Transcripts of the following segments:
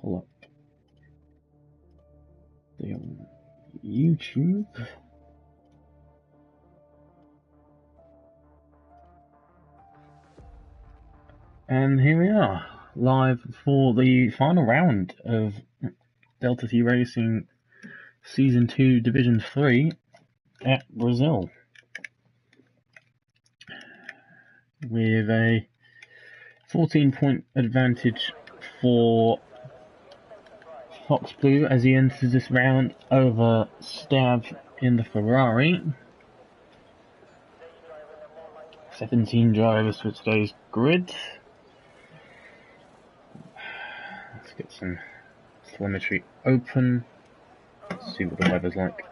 pull up the YouTube. And here we are, live for the final round of Delta T Racing Season 2 Division 3 at Brazil. With a 14-point advantage for Fox Blue as he enters this round over Stav in the Ferrari. 17 drivers for today's grid. Let's get some telemetry open. Let's see what the weather's like.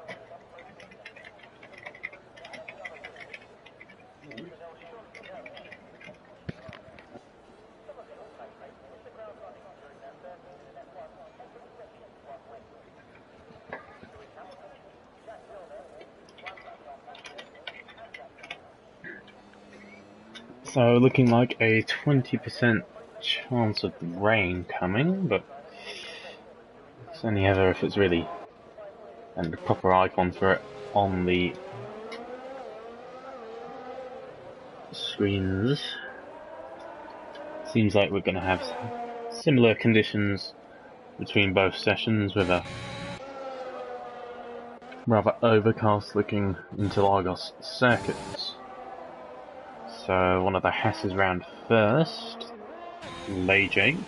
So looking like a 20% chance of rain coming, but it's only ever if it's really and the proper icon for it on the screens. Seems like we're going to have similar conditions between both sessions with a rather overcast looking Interlagos circuits. So one of the Hasses round first, Lejay.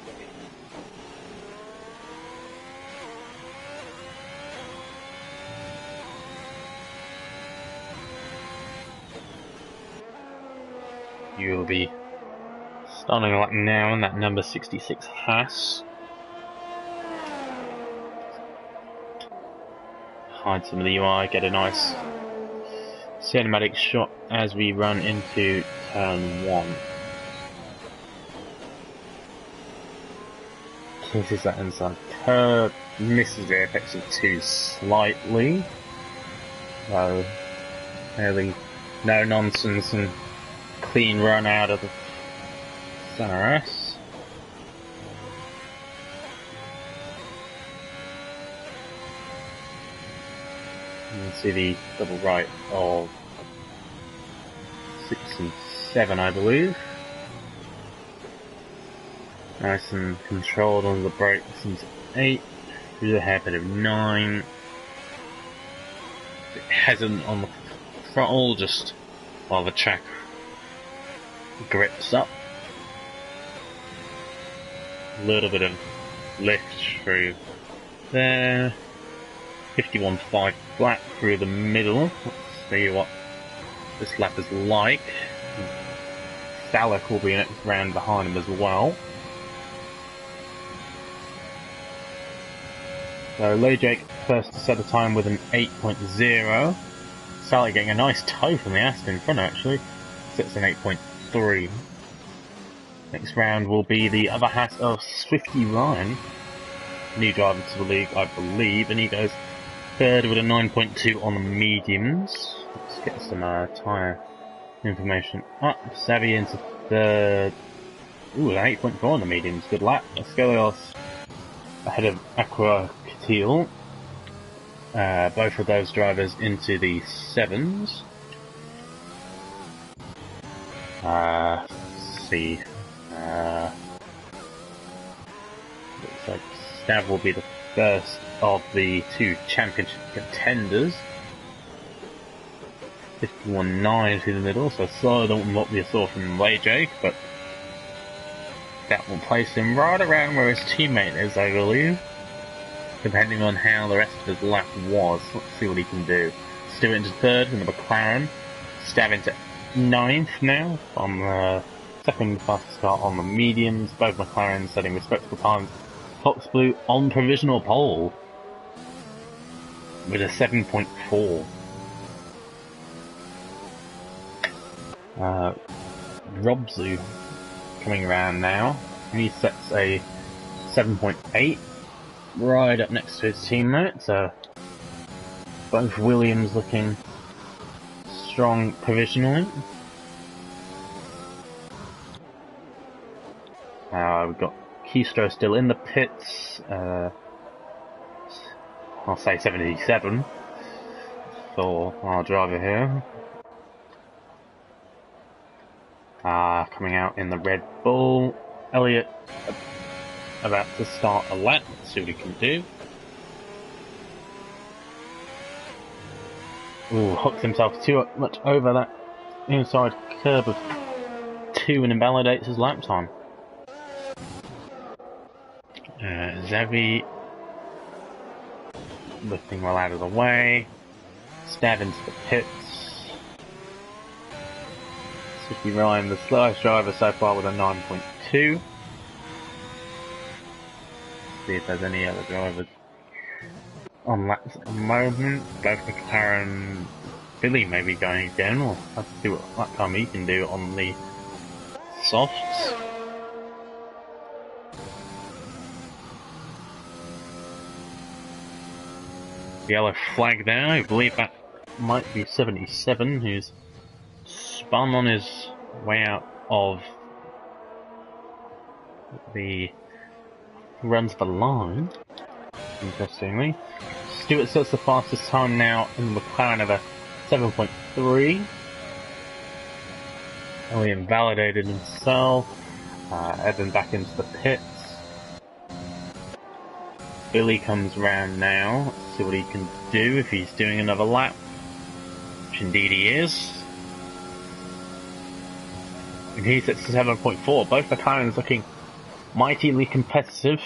You'll be starting a lap now in that number 66 Hass. Hide some of the UI, get a nice cinematic shot as we run into turn 1. Kisses that inside curve, misses the apex of 2 slightly. So, fairly no nonsense and clean run out of the center S. You can see the double right of 6 and 7, I believe. Nice and controlled on the brakes into 8, through the hairpin of 9. It hasn't on the throttle, just while the track grips up. A little bit of lift through there. 51.5 flat through the middle. Let's see what this lap is like. Dalek will be next round behind him as well. So Lejay first to set a time with an 8.0. Sally getting a nice toe from the Aston in front actually. Sets an 8.3. Next round will be the other Hass of Swifty Ryan. New driver to the league, I believe, and he goes third with a 9.2 on the mediums. Let's get some tyre information up. Savvy into third. Ooh, an 8.4 on the mediums. Good lap. Escalios ahead of Aqua Catil. Both of those drivers into the 7s. Let's see. Looks like Stav will be the first of the 2 championship contenders. 51.9 through the middle, so slower than what we saw from Lejay, but that will place him right around where his teammate is, I believe. Depending on how the rest of his lap was. Let's see what he can do. Stewart into third in the McLaren. Stav into 9th now on the second fastest car on the mediums. Both McLarens setting respectable times. Fox Blue on provisional pole with a 7.4. Robzu coming around now. He sets a 7.8 right up next to his teammate. So both Williams looking strong provisionally. We've got Keystro still in the pits. I'll say 77 for our driver here. Coming out in the Red Bull. Elliott about to start a lap. Let's see what he can do. Ooh, hooks himself too much over that inside curb of 2 and invalidates his lap time. Xavi lifting well out of the way. Stab into the pits. Swiftly Ryan, the slowest driver so far with a 9.2. See if there's any other drivers on laps at the moment. Both McLaren, Billy may be going again. We'll have to see what lap time he can do on the softs. Yellow flag there. I believe that might be 77, who's spun on his way out of the runs the line. Interestingly, Stewart sets the fastest time now in the McLaren of a 7.3. He invalidated himself. Evan back into the pits. Billy comes round now. Let's see what he can do if he's doing another lap, which indeed he is. And he sets to 7.4. Both McLarens looking mightily competitive.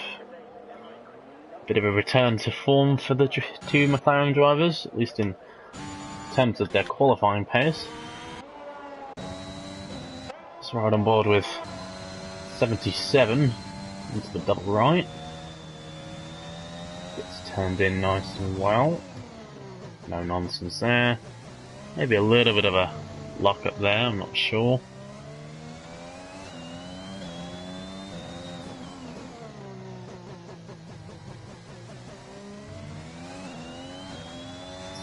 Bit of a return to form for the two McLaren drivers, at least in terms of their qualifying pace. So right on board with 77 into the double right. Gets turned in nice and well. No nonsense there. Maybe a little bit of a lock up there, I'm not sure.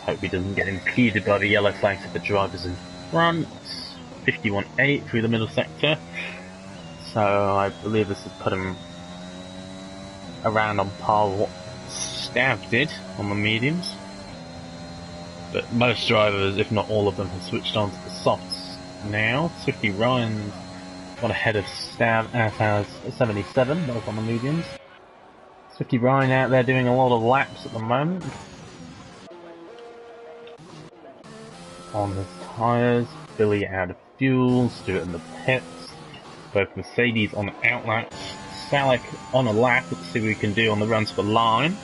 Hope he doesn't get impeded by the yellow flags of the drivers in front. 51.8 through the middle sector. So I believe this has put him around on par with what Stav did on the mediums. But most drivers, if not all of them, have switched on to the softs now. Swifty Ryan got ahead of Stav, as has 77, both on the mediums. Swifty Ryan out there doing a lot of laps at the moment. On his tyres, Billy out of fuel, Stewart in the pits, both Mercedes on outlaps, Salek on a lap. Let's see what we can do on the run to the line.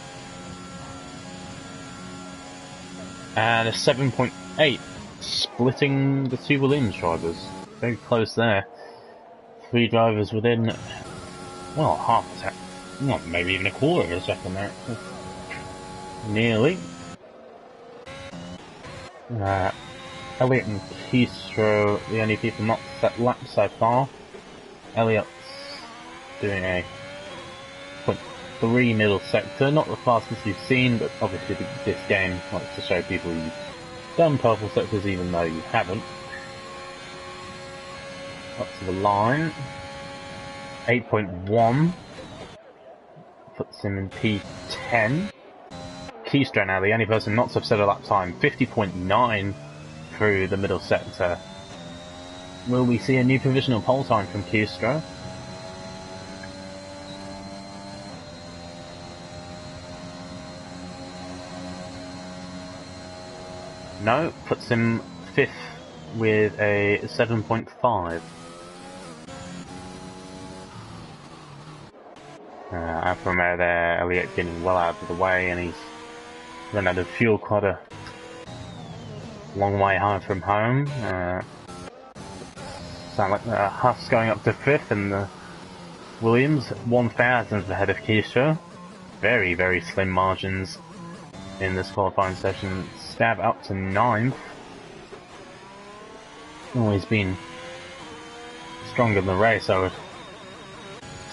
And a 7.8, splitting the two Williams drivers. Very close there. 3 drivers within, well, half a second, not maybe even a quarter of a second there. Nearly. Elliott and Keystro, the only people not set laps so far. Elliott's doing a 0.3 middle sector, not the fastest you've seen, but obviously this game likes to show people you've done purple sectors even though you haven't. Up to the line. 8.1 puts him in P10. Keystro now, the only person not to have set a lap time, 50.9 through the middle sector. Will we see a new provisional pole time from Keystro? No, puts him 5th with a 7.5. Alfa Romeo there, Elliott getting well out of the way, and he's run out of fuel quite a long way home from home. Sound like Huss going up to 5th, and the Williams 1,000th ahead of Keystro. Very, very slim margins in this qualifying session. Stav up to 9th. Always been stronger in the race, to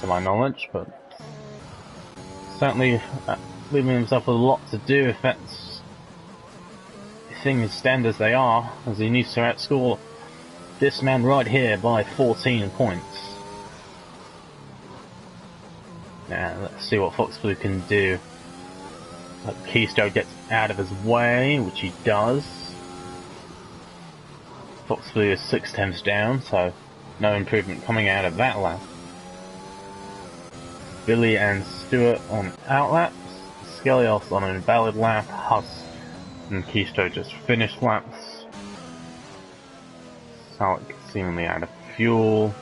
my knowledge, but certainly leaving himself with a lot to do if things stand as they are, as he needs to outscore this man right here by 14 points. Now let's see what Fox Blue can do. Keystone gets out of his way, which he does. Fox Blue is 6 tenths down, so no improvement coming out of that lap. Billy and Stewart on outlaps, Skelios on an invalid lap, Huss and Keystone just finished laps. Salik seemingly out of fuel.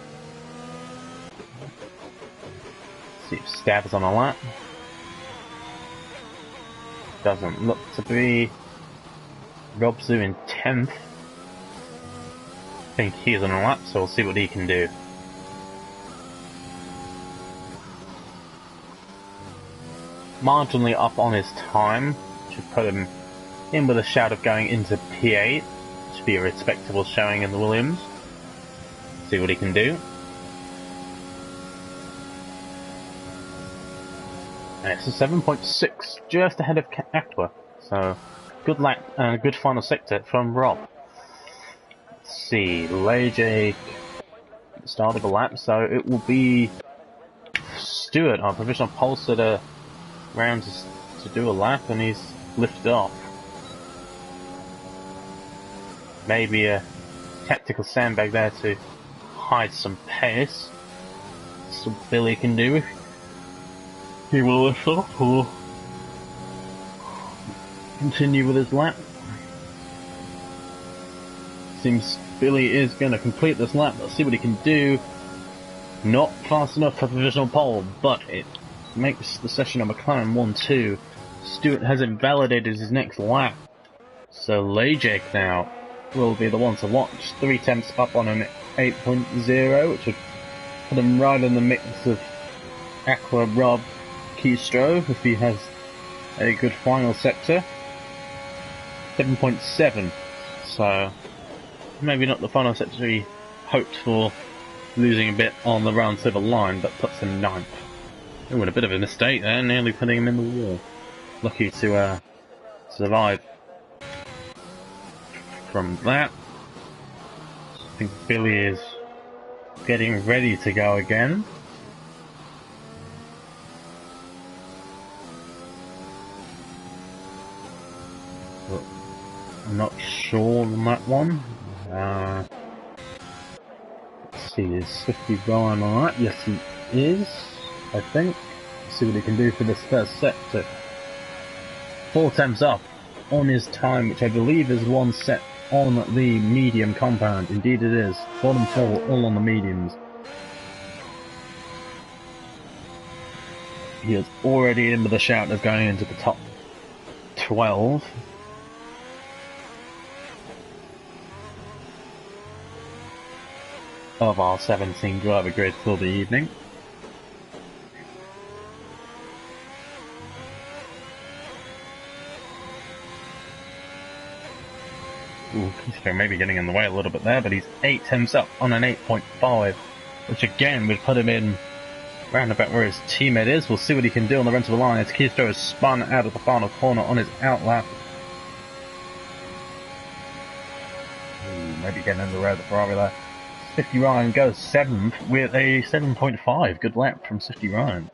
See if Stab's on a lap. Doesn't look to be. Robzu in 10th. I think he's on a lap, so we'll see what he can do. Marginally up on his time. Should put him in with a shout of going into P8. Should be a respectable showing in the Williams. See what he can do. And it's a 7.6, just ahead of Aqua. So, good lap and a good final sector from Rob. Let's see, Lejake started the lap, so it will be Stewart, our provisional pole sitter, round to do a lap, and he's lifted off. Maybe a tactical sandbag there to hide some pace. That's what Billy can do. He will lift off or continue with his lap. Seems Billy is going to complete this lap. Let's see what he can do. Not fast enough for provisional pole, but it makes the session of McLaren 1-2. Stewart has invalidated his next lap. So Lejake now will be the one to watch. 3 tenths up on an 8.0, which would put him right in the mix of Aqua, Rob, Keystone if he has a good final sector. 7.7, so maybe not the final sector he hoped for, losing a bit on the run to the line, but puts him 9th. Oh, and a bit of a mistake there, nearly putting him in the wall. Lucky to survive from that. I think Billy is getting ready to go again. I'm not sure on that one. Let's see, is 50 Ryan on that? Yes, he is, I think. Let's see what he can do for this first sector. 4 attempts up on his time, which I believe is one set on the medium compound. Indeed it is. Bottom 4, all on the mediums. He is already in with a shout of going into the top 12. Of our 17 driver grid for the evening. Ooh, Keystone maybe getting in the way a little bit there, but he's 8 tenths up on an 8.5, which again would put him in round about where his teammate is. We'll see what he can do on the run to the line as Keystone is spun out of the final corner on his outlap. Maybe getting in the road of the Ferrari there. 50 Ryan goes 7th with a 7.5. Good lap from 50 Ryan.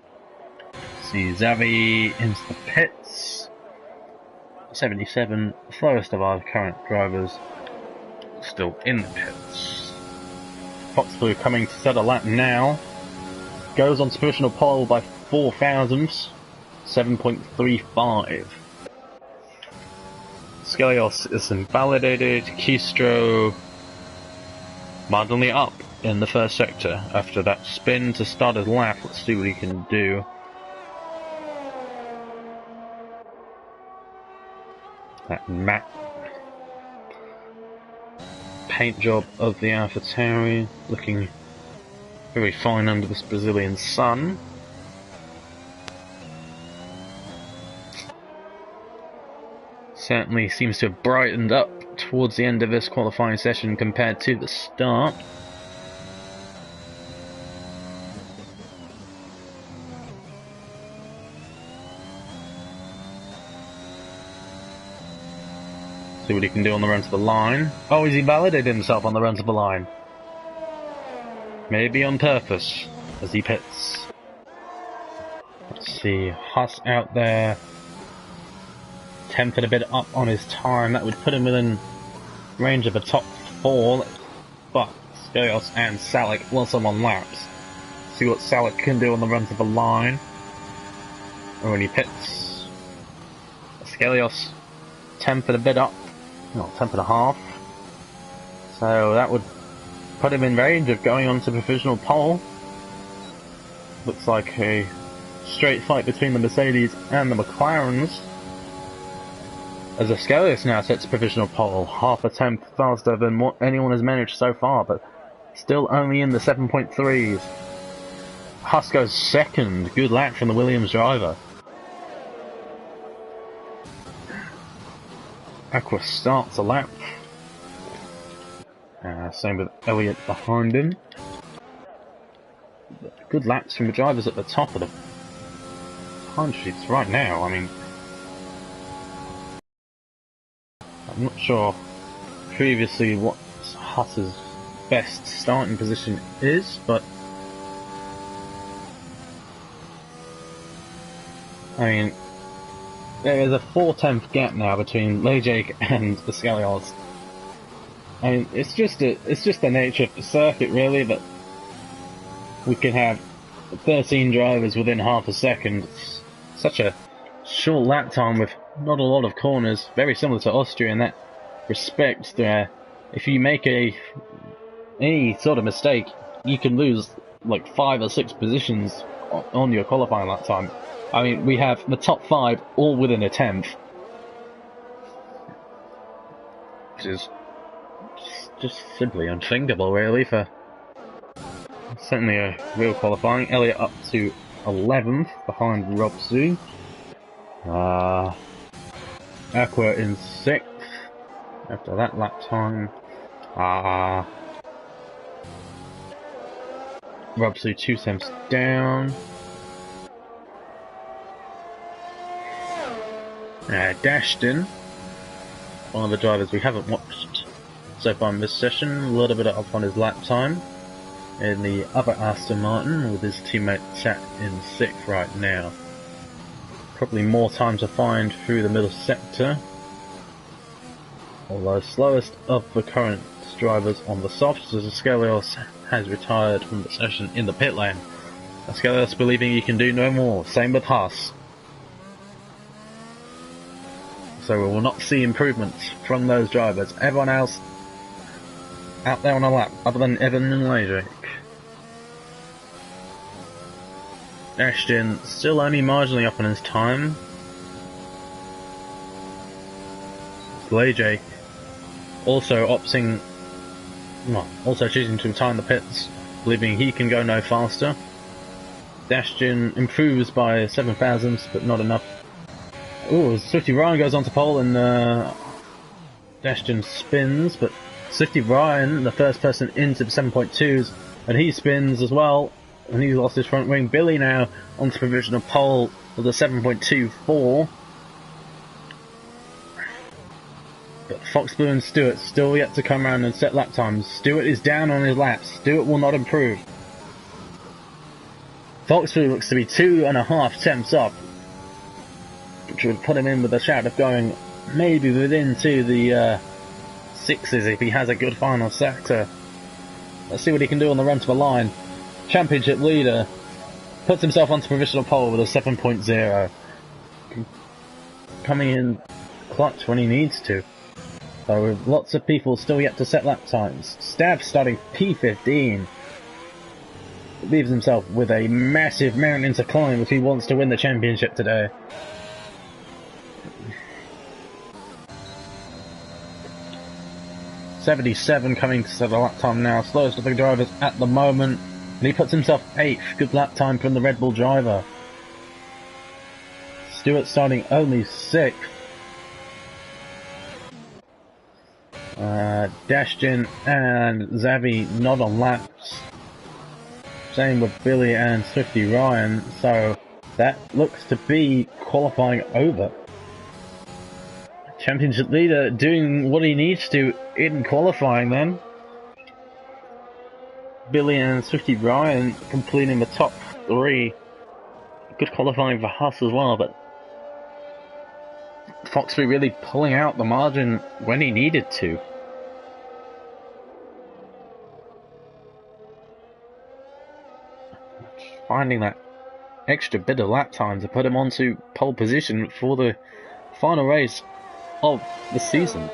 See Xavi into the pits. 77, slowest of our current drivers, still in the pits. Fox Blue coming to set a lap now. Goes on to provisional pole by 4 thousandths. 7.35. Skelios is invalidated. Keystro marginally up in the first sector after that spin to start his lap. Let's see what he can do. That matte paint job of the AlphaTauri looking very fine under this Brazilian sun. Certainly seems to have brightened up towards the end of this qualifying session compared to the start. See what he can do on the run to the line. Oh, he's invalidated himself on the run to the line. Maybe on purpose, as he pits. see Huss out there. Tempted a bit up on his time. That would put him within range of a top 4. But Skelios and Salik will on laps. See what Salik can do on the run to the line. And when he pits, Skelios tempered a bit up. Not tempered a half. So that would put him in range of going on to provisional pole. Looks like a straight fight between the Mercedes and the McLarens. As Skelios now sets provisional pole, half a tenth faster than what anyone has managed so far, but still only in the 7.3s. Huss goes second, good lap from the Williams driver. Aqua starts a lap. Same with Elliott behind him. Good laps from the drivers at the top of the time sheets right now. I mean, I'm not sure previously what Huss's best starting position is, but I mean, there is a 4/10 gap now between Lejeik and the Skelios. I mean, it's just the nature of the circuit, really, that we can have 13 drivers within half a second. It's such a short lap time with not a lot of corners, very similar to Austria in that respect. If you make any sort of mistake, you can lose like 5 or 6 positions on your qualifying lap time. I mean, we have the top 5 all within a tenth, which is just simply unthinkable, really, for certainly a real qualifying. Elliott up to 11th behind Rob Zhu. Aqua in 6th after that lap time. Rob Zhu 2 tenths down. Dashton, one of the drivers we haven't watched so far in this session, a little bit up on his lap time in the other Aston Martin, with his teammate sat in 6th right now. Probably more time to find through the middle sector, although slowest of the current drivers on the softs, as Skelios has retired from the session in the pit lane. Skelios believing he can do no more, same with Haas. So we will not see improvements from those drivers. Everyone else out there on a lap, other than Evan and Lejeik. Ashton still only marginally up on his time. Lejeik also also choosing to retire in the pits, believing he can go no faster. Dashton improves by 7 thousandths, but not enough. Ooh, Swifty Ryan goes on to pole and Dashton spins, but Swifty Ryan, the first person into the 7.2s, and he spins as well, and he's lost his front wing. Billy now onto provisional pole with a 7.24. But Fox Blue and Stewart still yet to come around and set lap times. Stewart is down on his laps. Stewart will not improve. Fox Blue looks to be 2.5 tenths up, which would put him in with a shout of going maybe within to the 6s if he has a good final sector. Let's see what he can do on the run to the line. Championship leader puts himself onto provisional pole with a 7.0. Coming in clutch when he needs to. So with lots of people still yet to set lap times. Stab starting P15. Leaves himself with a massive mountain to climb if he wants to win the championship today. .77 coming to the lap time now, slowest of the drivers at the moment, and he puts himself 8th, good lap time from the Red Bull driver. Stewart starting only 6th. Dashton and Xavi not on laps. Same with Billy and Swifty Ryan, so that looks to be qualifying over. Championship leader doing what he needs to in qualifying then. Billy and Swifty Ryan completing the top 3. good qualifying for Haas as well, but Foxbury really pulling out the margin when he needed to. Finding that extra bit of lap time to put him onto pole position for the final race of the season.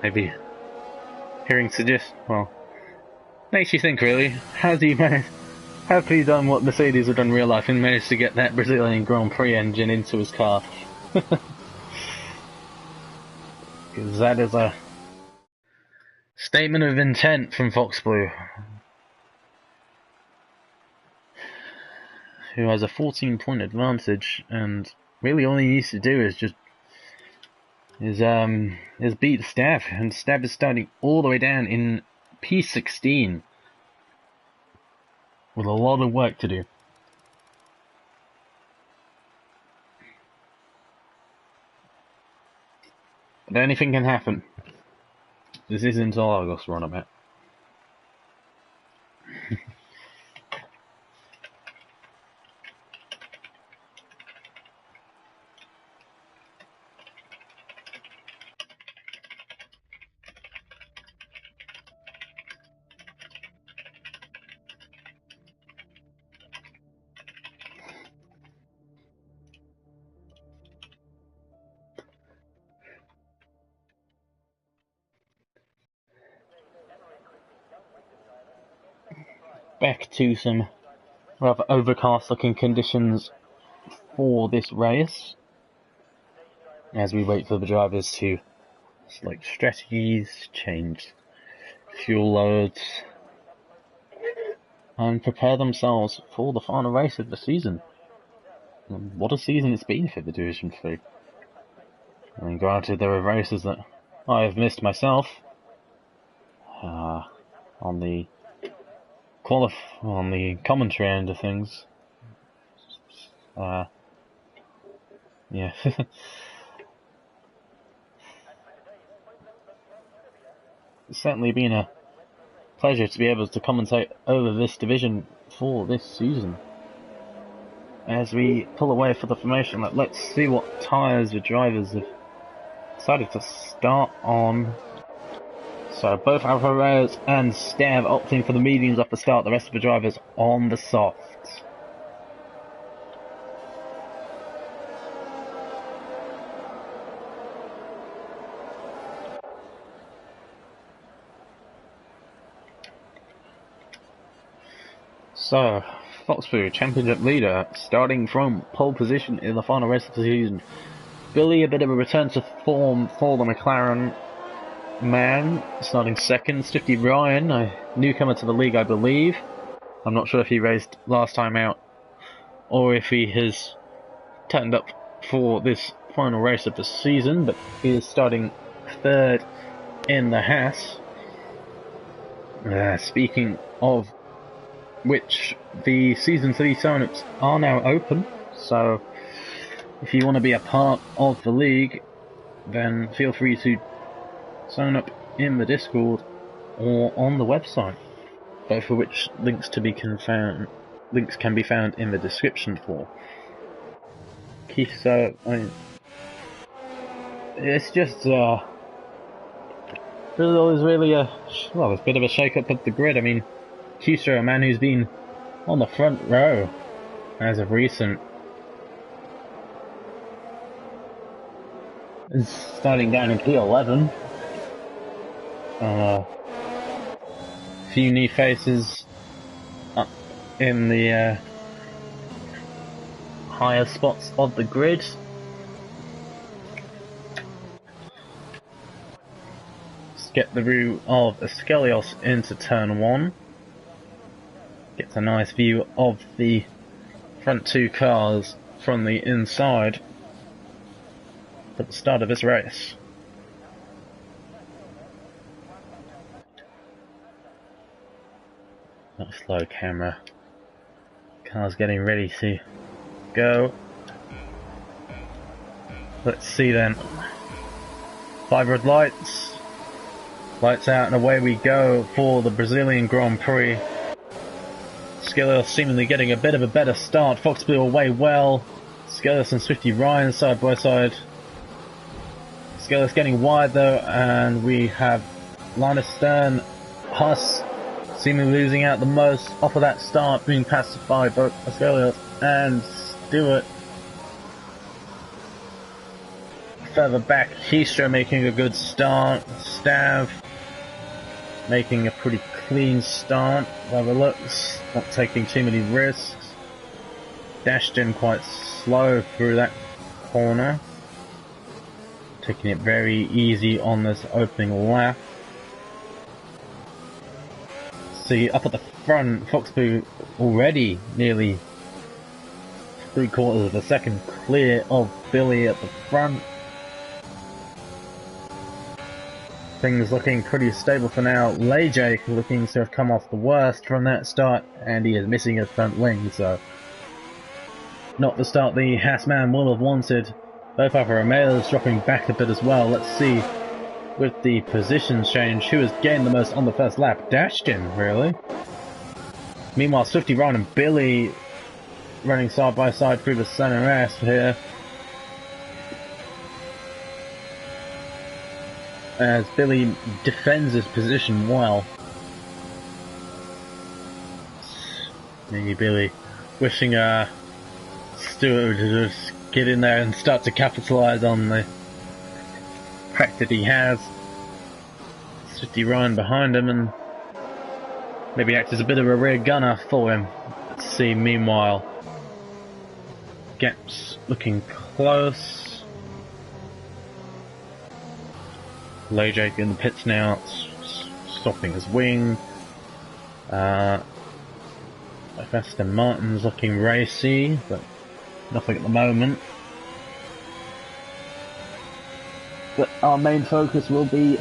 Maybe hearing suggest, well, makes you think really, has he done what Mercedes have done in real life and managed to get that Brazilian Grand Prix engine into his car? Because that is a statement of intent from Fox Blue, who has a 14-point advantage, and really all he needs to do is just beat Stab, and Stab is starting all the way down in P16 with a lot of work to do. But anything can happen. This is Interlagos run about. Back to some rather overcast looking conditions for this race, as we wait for the drivers to select strategies, change fuel loads, and prepare themselves for the final race of the season. And what a season it's been for the Division 3. I mean, granted, there are races that I have missed myself on the commentary end of things. Yeah. It's certainly been a pleasure to be able to commentate over this division for this season. As we pull away for the formation, let's see what tyres the drivers have decided to start on. So both Alfa Romeos and Stav opting for the mediums off the start, the rest of the drivers on the softs. So, Foxbury, championship leader, starting from pole position in the final race of the season. Billy, a bit of a return to form for the McLaren man, starting second. Stifty Ryan, a newcomer to the league, I believe. I'm not sure if he raced last time out or if he has turned up for this final race of the season, but he is starting third in the Haas. Speaking of which, the Season 3 sign-ups are now open, so if you want to be a part of the league, then feel free to sign up in the Discord or on the website, both of which links can be found in the description for. So, it's just there's really a bit of a shake-up of the grid. I mean, Kustra, a man who's been on the front row as of recent, is starting down in P11. Few new faces up in the higher spots of the grid. Let's get the view of Askelios into turn 1. Gets a nice view of the front two cars from the inside at the start of this race. Not slow camera. Car's getting ready to go. Let's see then 5 red lights. Lights out and away we go for the Brazilian Grand Prix. Skelios seemingly getting a bit of a better start. Fox Blue away well. Skelios and Swifty Ryan side by side. Skelios getting wide though, and we have line astern. Huss seemingly losing out the most off of that start, being passed by both Skelios and Stewart. Further back, Keystro making a good start. Stav making a pretty clean start by the looks, not taking too many risks. Dashed in quite slow through that corner, taking it very easy on this opening lap. See, up at the front, Fox Blue already nearly 3/4 of a second clear of Billy at the front. Things looking pretty stable for now. Lejake looking to have come off the worst from that start, and he is missing his front wing, so not the start the Hassman will have wanted. Both Alfa Romeos dropping back a bit as well. Let's see, with the position change, who has gained the most on the first lap? Dashkin, really? Meanwhile, Swifty Ryan and Billy running side by side through the center S here. As Billy defends his position well. Maybe Billy wishing Stewart to just get in there and start to capitalise on the fact that he has 50 Ryan behind him and maybe act as a bit of a rear gunner for him. Let's see, meanwhile, gaps looking close. Lejake in the pits now, stopping his wing. Aston Martin's looking racy, but nothing at the moment. But our main focus will be,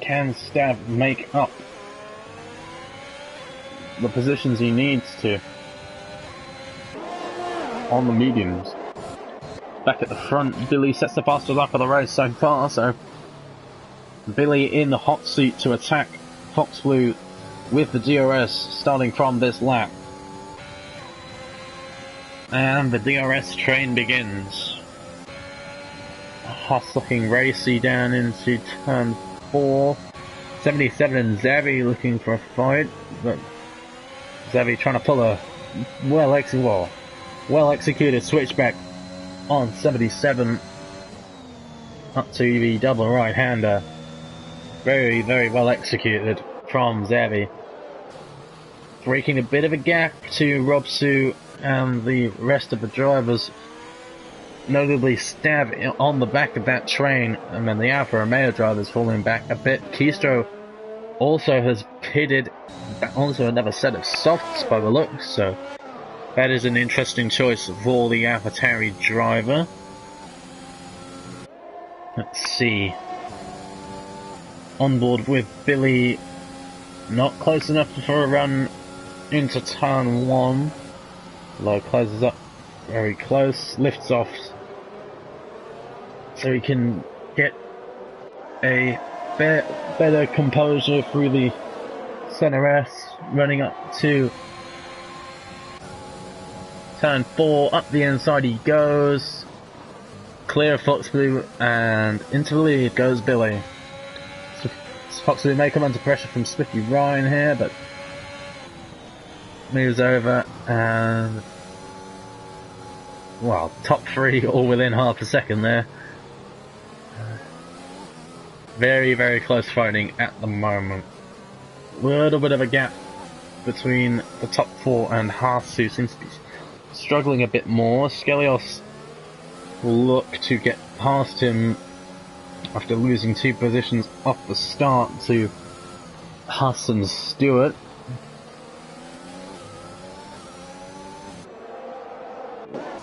can Stav make up the positions he needs to on the mediums? Back at the front, Billy sets the fastest lap of the race so far, so Billy in the hot seat to attack Fox Blue with the DRS starting from this lap. And the DRS train begins. Huss looking racy down into turn 4. 77 and Xavi looking for a fight, but Xavi trying to pull a well executed switchback on 77 up to the double right-hander. Very, very well executed from Xavi. Breaking a bit of a gap to Robsu and the rest of the drivers. Notably Stav on the back of that train, and then the Alfa Romeo drivers falling back a bit. Keystro also has pitted onto another set of softs by the looks, so that is an interesting choice for the AlphaTauri driver. Let's see. On board with Billy, not close enough for a run into turn 1. Low closes up very close, lifts off so he can get a better composure through the center S, running up to turn 4, up the inside he goes, clear of Fox Blue, and into the lead goes Billy. So Fox Blue may come under pressure from Swifty Ryan here, but moves over, and well, top 3 all within half a second there. Very, very close fighting at the moment. Little bit of a gap between the top 4 and Haas, who seems to be struggling a bit more. Skelios will look to get past him after losing 2 positions off the start to Huss and Stewart.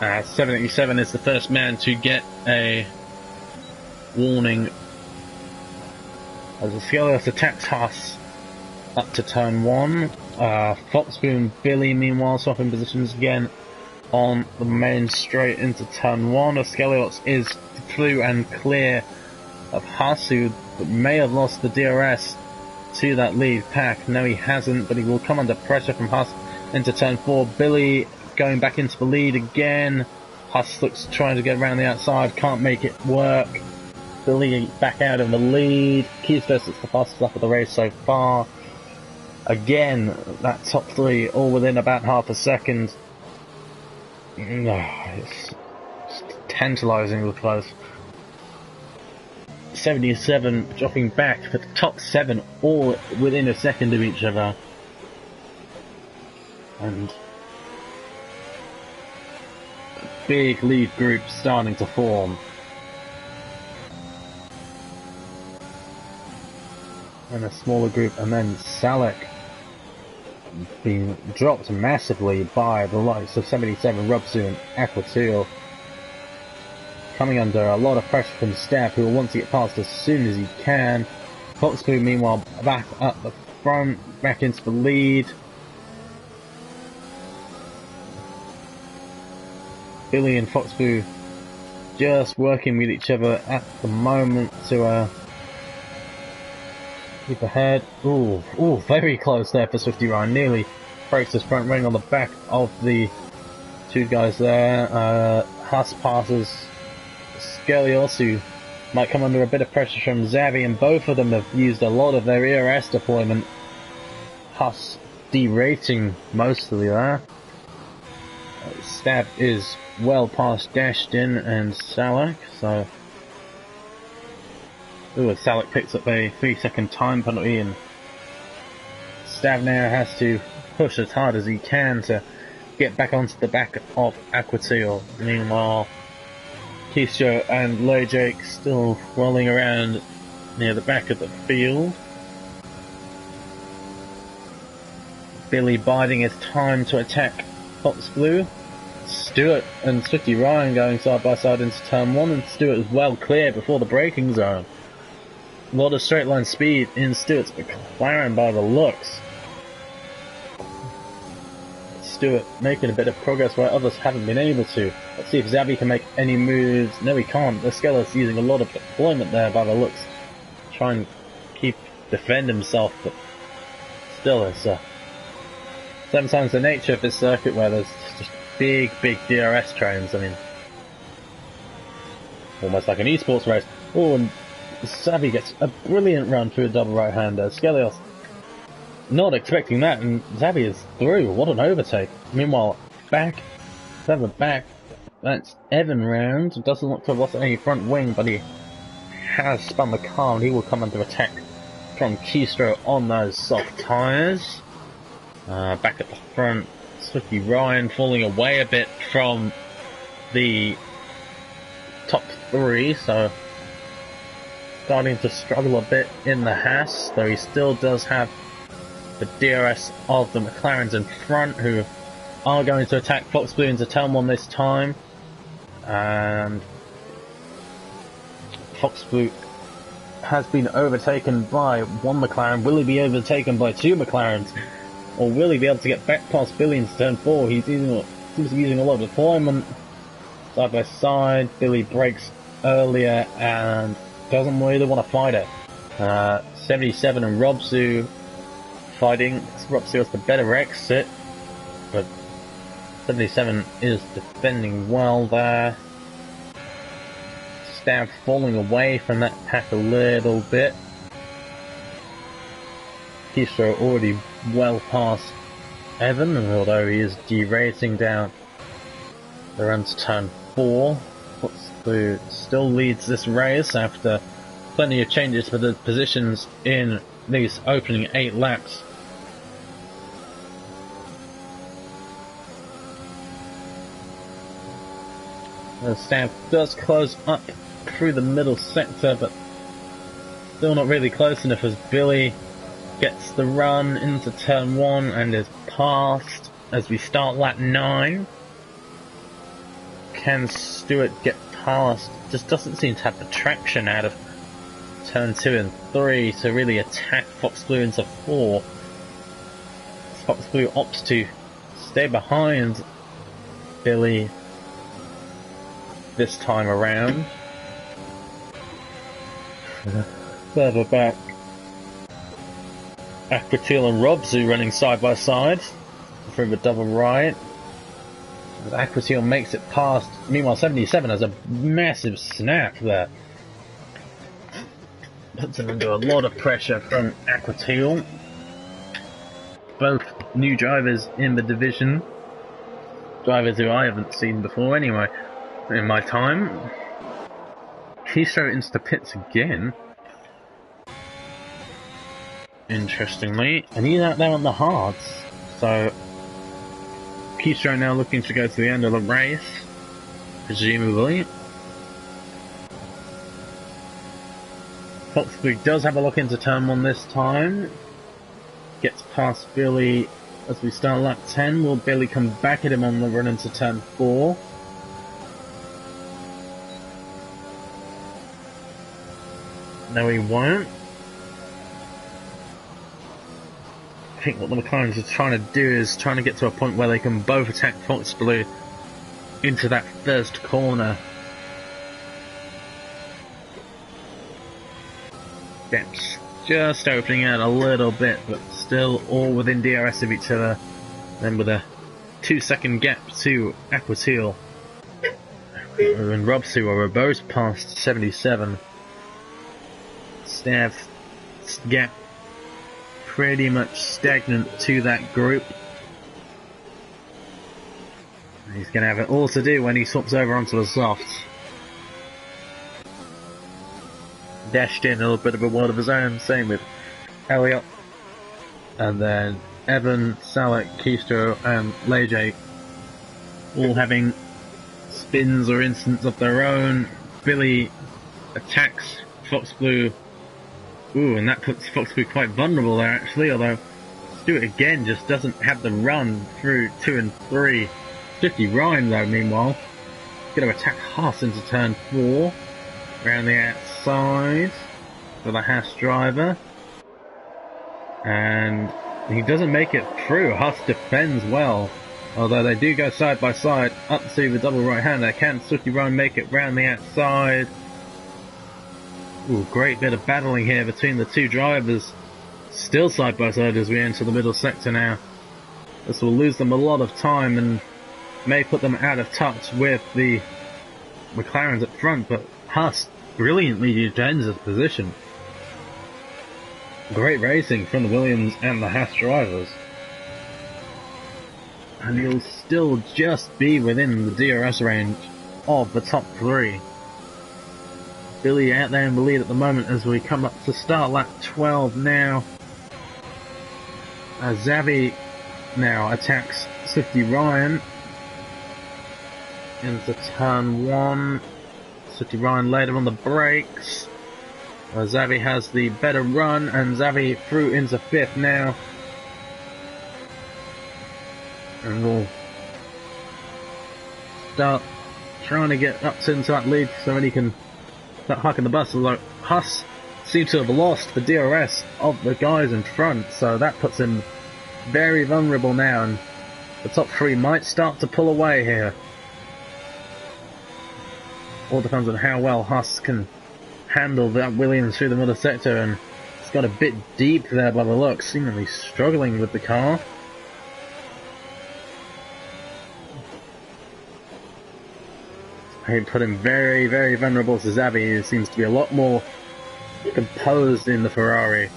Uh, 787 is the first man to get a warning as the Skelios attacks Huss up to turn 1. Foxboo and Billy meanwhile swapping positions again on the main straight into turn 1. Skelios is through and clear of Hasu, but may have lost the DRS to that lead pack. No, he hasn't, but he will come under pressure from Haas into turn 4. Billy going back into the lead again. Haas looks trying to get around the outside, can't make it work. Billy back out of the lead. Keystone is the fastest lap of the race so far. Again, that top 3 all within about half a second. It's tantalisingly close. 77 dropping back for the top 7 all within a second of each other. And a big lead group starting to form. And a smaller group, and then Salek being dropped massively by the likes of 77, Robsu and Aquatil. Coming under a lot of pressure from Staff, who will want to get past as soon as he can. Foxboo, meanwhile, back up the front, back into the lead. Billy and Foxboo just working with each other at the moment to keep ahead. Ooh, very close there for Swifty Ryan. Nearly breaks his front wing on the back of the two guys there. Huss passes Skelios, who might come under a bit of pressure from Xavi, and both of them have used a lot of their ERS deployment. Huss derating mostly there. Stab is well past Dashtin and Salak, so... Ooh, Salak picks up a 3-second time penalty, and Stab now has to push as hard as he can to get back onto the back of Aquatil. Meanwhile, Keisha and Lojake still rolling around near the back of the field. Billy biding his time to attack Fox Blue. Stewart and Swifty Ryan going side by side into turn 1, and Stewart is well clear before the braking zone. A lot of straight line speed in Stewart's McLaren by the looks. Stewart making a bit of progress where others haven't been able to. Let's see if Xavi can make any moves. No, he can't. Laskella's using a lot of deployment there by the looks. Trying to defend himself, but still it's sometimes the nature of this circuit where there's just big DRS trains. I mean, almost like an esports race. Oh, and Xavi gets a brilliant run through a double right-hander. Skelios not expecting that, and Xavi is through. What an overtake. Meanwhile, Xavi back. That's Evan round. Doesn't look to have lost any front wing, but he has spun the car, and he will come under attack from Keystro on those soft tyres. Back at the front, Swifty Ryan falling away a bit from the top 3, so starting to struggle a bit in the Haas, though he still does have the DRS of the McLarens in front, who are going to attack Fox Blue into turn 1 this time. And Fox Blue has been overtaken by one McLaren. Will he be overtaken by 2 McLarens? Or will he be able to get back past Billy into turn 4? He's seems to be using a lot of deployment. Side by side, Billy brakes earlier and doesn't really want to fight it. 77 and Robsu fighting. Robsu has the better exit, but 77 is defending well there. Stab falling away from that pack a little bit. Keystro already well past Evan, although he is derating down the run to turn 4. Who still leads this race after plenty of changes for the positions in these opening 8 laps. The Stamp does close up through the middle sector, but still not really close enough as Billy gets the run into turn 1 and is passed as we start lap 9. Can Stewart get past? Just doesn't seem to have the traction out of turn 2 and 3 to really attack Fox Blue into 4. Fox Blue opts to stay behind Billy this time around. Further back, Aquatil and Robzu running side by side through the double right. As Aquatil makes it past, meanwhile 77 has a massive snap there. Puts him under a lot of pressure from Aquatil. Both new drivers in the division. Drivers who I haven't seen before anyway, in my time. Keystro into the pits again. Interestingly. And he's out there on the hards. So, Keystro now looking to go to the end of the race. Presumably. Foxbrook does have a look into turn 1 this time. Gets past Billy as we start lap 10. Will Billy come back at him on the run into turn 4? No, he won't. I think what the McLarens are trying to do is trying to get to a point where they can both attack Fox Blue into that first corner. Gaps just opening out a little bit, but still all within DRS of each other. Then with a 2-second gap to Aquatil and Robsu are both past 77. Staff gap pretty much stagnant to that group. He's going to have it all to do when he swaps over onto the softs. Dashed in a little bit of a world of his own, same with Elliot. And then Evan, Salek, Keystro and Leje all having spins or instants of their own. Billy attacks Fox Blue. Ooh, and that puts Fox Blue quite vulnerable there actually, although Do It Again just doesn't have the run through 2 and 3. 50 Ryan though, meanwhile. Going to attack Haas into turn 4. Around the outside for the Haas driver. And he doesn't make it through. Haas defends well. Although they do go side by side up to the double right hander. Can Sookie Ryan make it round the outside? Ooh, great bit of battling here between the two drivers. Still side by side as we enter the middle sector now. This will lose them a lot of time and may put them out of touch with the McLarens at front, but Haas brilliantly defends his position. Great racing from the Williams and the Haas drivers. And he'll still just be within the DRS range of the top 3. Billy out there in the lead at the moment as we come up to start lap 12 now. Xavi now attacks Swifty Ryan into turn 1. Swifty Ryan later on the brakes. Xavi has the better run and Xavi through into 5th now. And we'll start trying to get up into that lead so that he can start hucking the bus. Although Huss seems to have lost the DRS of the guys in front, so that puts him very vulnerable now, and the top 3 might start to pull away here. All depends on how well Huss can handle that Williams through the middle sector, and it's got a bit deep there by the looks, seemingly struggling with the car. He put him very, very vulnerable to Xavi, who seems to be a lot more composed in the Ferrari.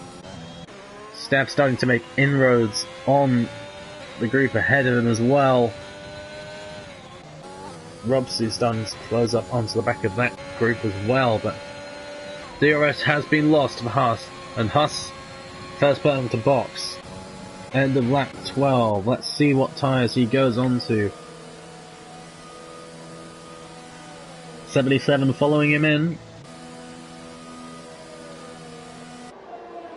Staff starting to make inroads on the group ahead of him as well. Robsu's starting to close up onto the back of that group as well, but DRS has been lost for Haas, and Haas first person to box. End of lap 12. Let's see what tyres he goes on to. 77 following him in.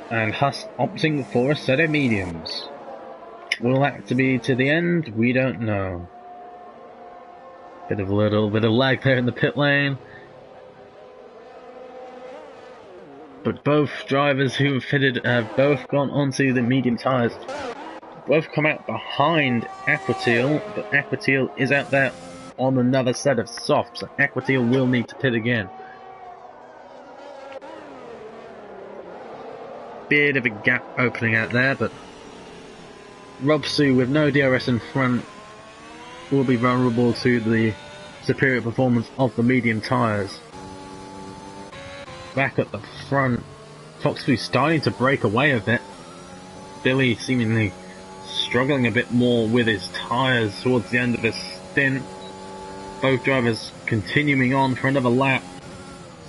And Huss opting for a set of mediums. Will that to be to the end? We don't know. A little bit of lag there in the pit lane. But both drivers who have fitted have both gone onto the medium tyres. Both come out behind Aquatil, but Aquatil is out there on another set of softs, so Aquatil will need to pit again. bit of a gap opening out there, but Rob Su with no DRS in front will be vulnerable to the superior performance of the medium tyres. Back at the front, Foxley starting to break away a bit. Billy seemingly struggling a bit more with his tyres towards the end of his stint. Both drivers continuing on for another lap.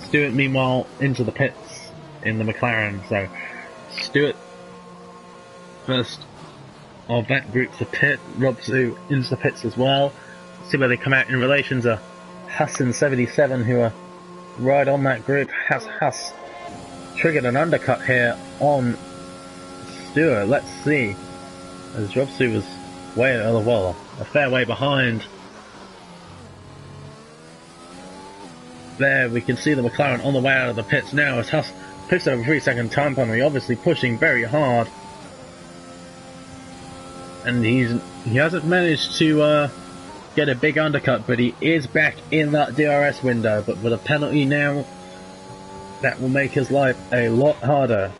Stewart meanwhile into the pits in the McLaren, so Stewart first of that group to pit, Rob Su into the pits as well. See where they come out in relation to Huss and 77 who are right on that group. Has Huss triggered an undercut here on Stewart? Let's see, as Rob Su was a fair way behind. There we can see the McLaren on the way out of the pits now as Huss picks up a 3-second time penalty, obviously pushing very hard. And he hasn't managed to get a big undercut, but he is back in that DRS window. But with a penalty now, that will make his life a lot harder.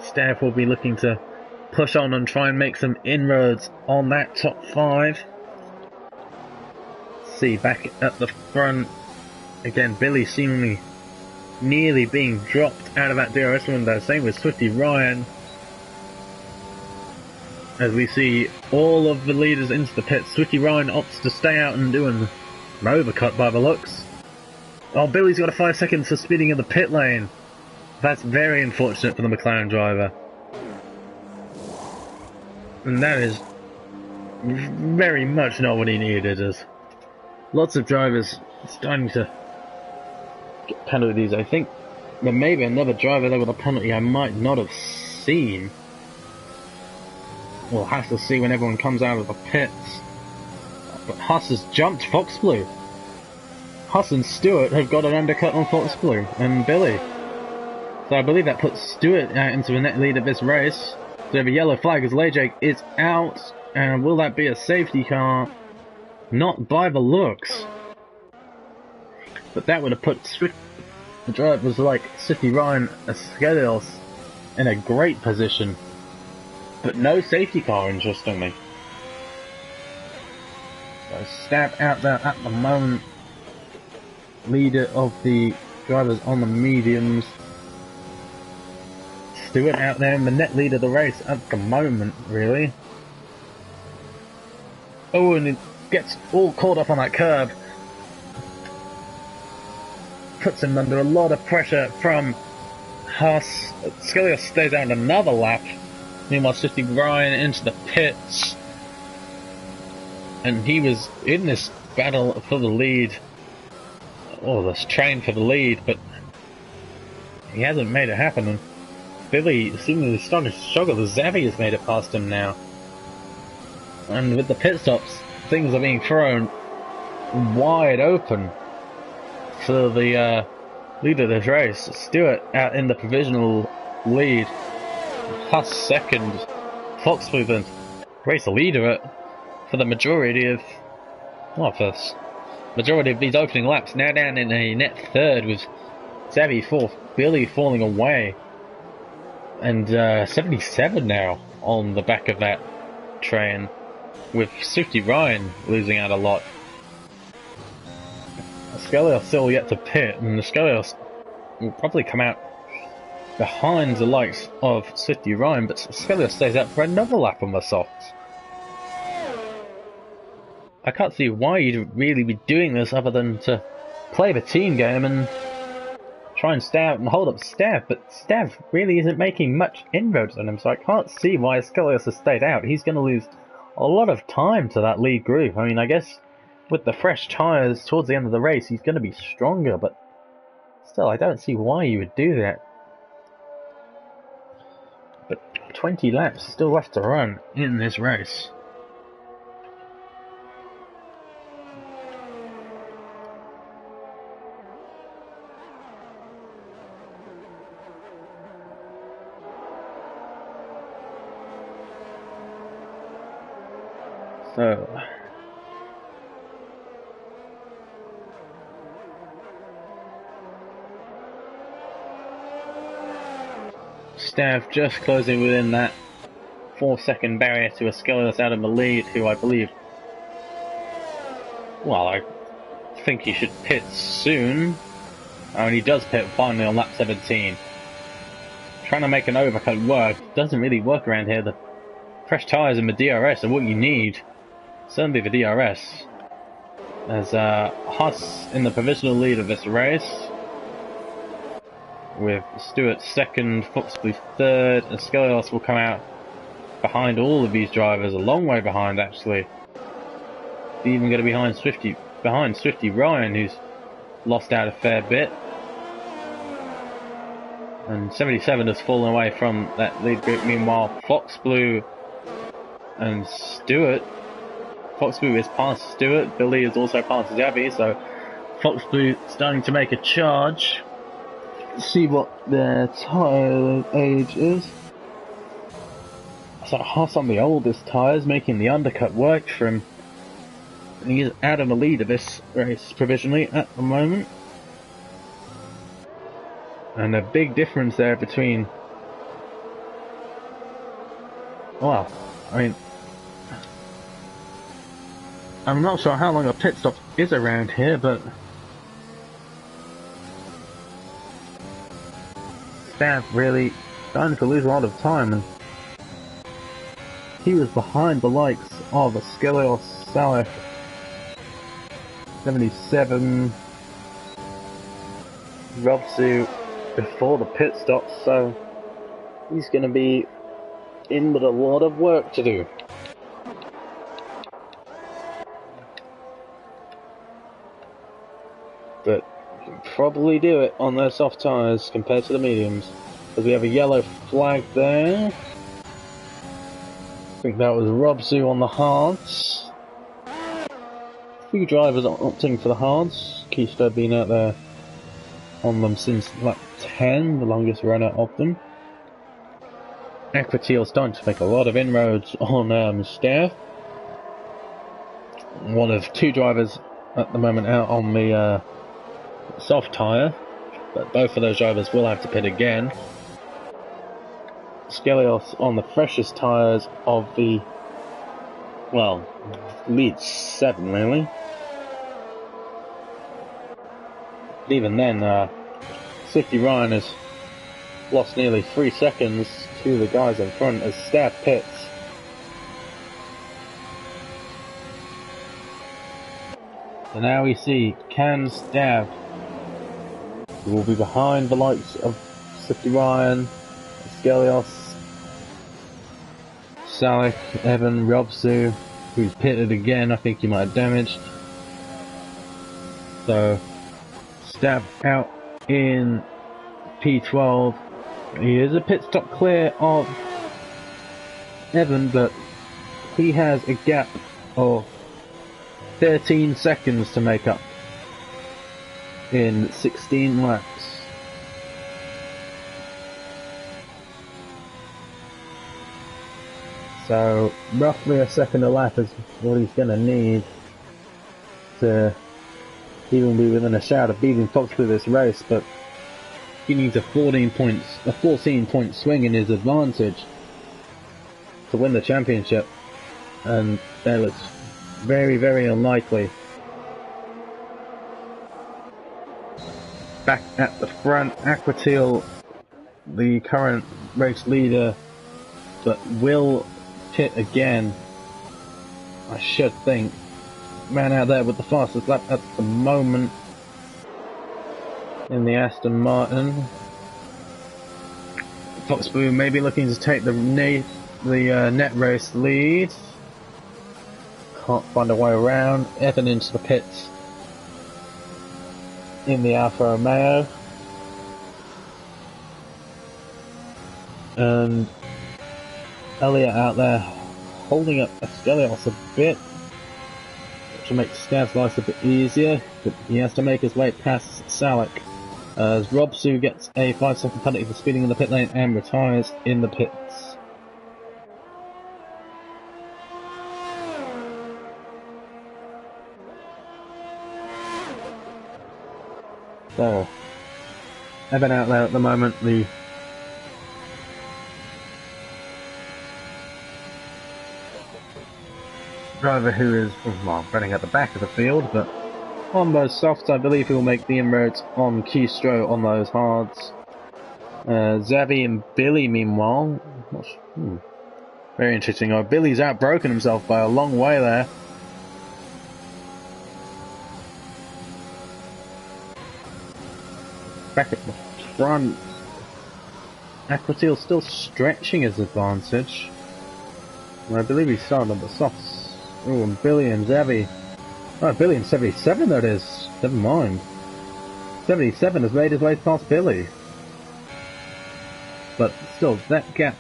Staff will be looking to push on and try and make some inroads on that top 5. See, back at the front again, Billy seemingly nearly being dropped out of that DRS window. Same with Swifty Ryan, as we see all of the leaders into the pits. Swifty Ryan opts to stay out and do an overcut by the looks. Oh, Billy's got a 5-second for speeding in the pit lane. That's very unfortunate for the McLaren driver, and that is very much not what he needed, as lots of drivers starting to get penalties. I think there may be another driver there with a penalty I might not have seen. We'll have to see when everyone comes out of the pits. But Huss has jumped Fox Blue. Huss and Stewart have got an undercut on Fox Blue and Billy. So I believe that puts Stewart out into the net lead of this race. So we have a yellow flag as Lejak is out. And will that be a safety car? Not by the looks. But that would have put the drivers like City Ryan and Skelios in a great position. But no safety car, interestingly. So Stab out there at the moment. Leader of the drivers on the mediums. Stewart out there in the net lead of the race at the moment, really. Oh, and it gets all caught up on that curb. Puts him under a lot of pressure from Huss. Skelios stays out another lap. Meanwhile, shifting Ryan into the pits. And he was in this battle for the lead. Oh, this train for the lead, but he hasn't made it happen. And Billy seemingly starting to struggle. Xavi has made it past him now. And with the pit stops, things are being thrown wide open for the leader of this race. Stewart out in the provisional lead. Huss second. Foxblue then race leader for the majority of these opening laps. Now down in a net third with Xavi fourth, Billy falling away, and 77 now on the back of that train, with Swifty Ryan losing out a lot. Skelios still yet to pit, and the Skelios will probably come out behind the likes of Swifty Ryan, but Skelios stays out for another lap on the softs. I can't see why you'd really be doing this other than to play the team game and try and stay out and hold up Stav, but Stav really isn't making much inroads on him, so I can't see why Skelios has stayed out. He's going to lose a lot of time to that lead group. I mean, I guess with the fresh tyres towards the end of the race, he's going to be stronger, but still, I don't see why you would do that. But 20 laps still left to run in this race. So, Stav just closing within that 4-second barrier to Ascelius out of the lead, who I believe, well, I think he should pit soon. And he does pit finally on lap 17. Trying to make an overcut work doesn't really work around here. The fresh tyres and the DRS are what you need. Certainly the DRS. There's Haas in the provisional lead of this race, with Stewart second, Foxblue third, and Ascelius will come out behind all of these drivers, a long way behind actually. Even going to be behind Swifty Ryan, who's lost out a fair bit. And 77 has fallen away from that lead group. Meanwhile, Foxblue and Stewart. Foxblue is past Stewart. Billy is also past Xavi. So Foxblue starting to make a charge. See what their tyre age is. So Haas on the oldest tyres, making the undercut work for him. He's out of the lead of this race provisionally at the moment. And a big difference there between... Well, I mean... I'm not sure how long a pit stop is around here, but... Stav really starting to lose a lot of time, and... He was behind the likes of Ascelios, Salek, 77, Robsu before the pit stop, so he's going to be in with a lot of work to do. But he can probably do it on those soft tyres compared to the mediums. Because we have a yellow flag there. I think that was Robsu on the hards. A few drivers opting for the hards. Keister been out there on them since lap 10, the longest runner of them. Equiteal starting to make a lot of inroads on Stav. One of two drivers at the moment out on the soft tyre, but both of those drivers will have to pit again. Ascelios on the freshest tyres of the, well, lead 7 really. But even then, Swifty Ryan has lost nearly 3 seconds to the guys in front as Stav pits. So now we see, can Stav, who will be behind the likes of Swifty Ryan, Ascelios, Salek, Evan, Robsu, who's pitted again. I think he might have damaged. So Stav out in P12. He is a pit stop clear of Evan, but he has a gap of 13 seconds to make up in 16 laps. So roughly a second a lap is what he's going to need to even be within a shout of beating Foxblue this race, but he needs a 14 point swing in his advantage to win the championship, and that looks very, very unlikely. Back at the front, Aquatil, the current race leader, but will pit again, I should think. Man out there with the fastest lap at the moment in the Aston Martin. Foxblue may be looking to take the net race lead. Can't find a way around. Evan into the pits in the Alfa Romeo. And Elliott out there holding up Ascelios a bit, which will make Stav's life a bit easier, but he has to make his way past Salek as Robsu gets a 5-second penalty for speeding in the pit lane and retires in the pits. So, Evan out there at the moment, the driver who is, well, running at the back of the field, but on those softs, I believe he'll make the inroads on Keystro on those hards. Xavi and Billy, meanwhile, very interesting. Oh, Billy's outbroken himself by a long way there. Back at the front, Aquatil still stretching his advantage. I believe he started on the softs. Oh, and Billy and Xavi. Oh, Billy and 77 that is. Never mind. 77 has made his way past Billy. But still, that gap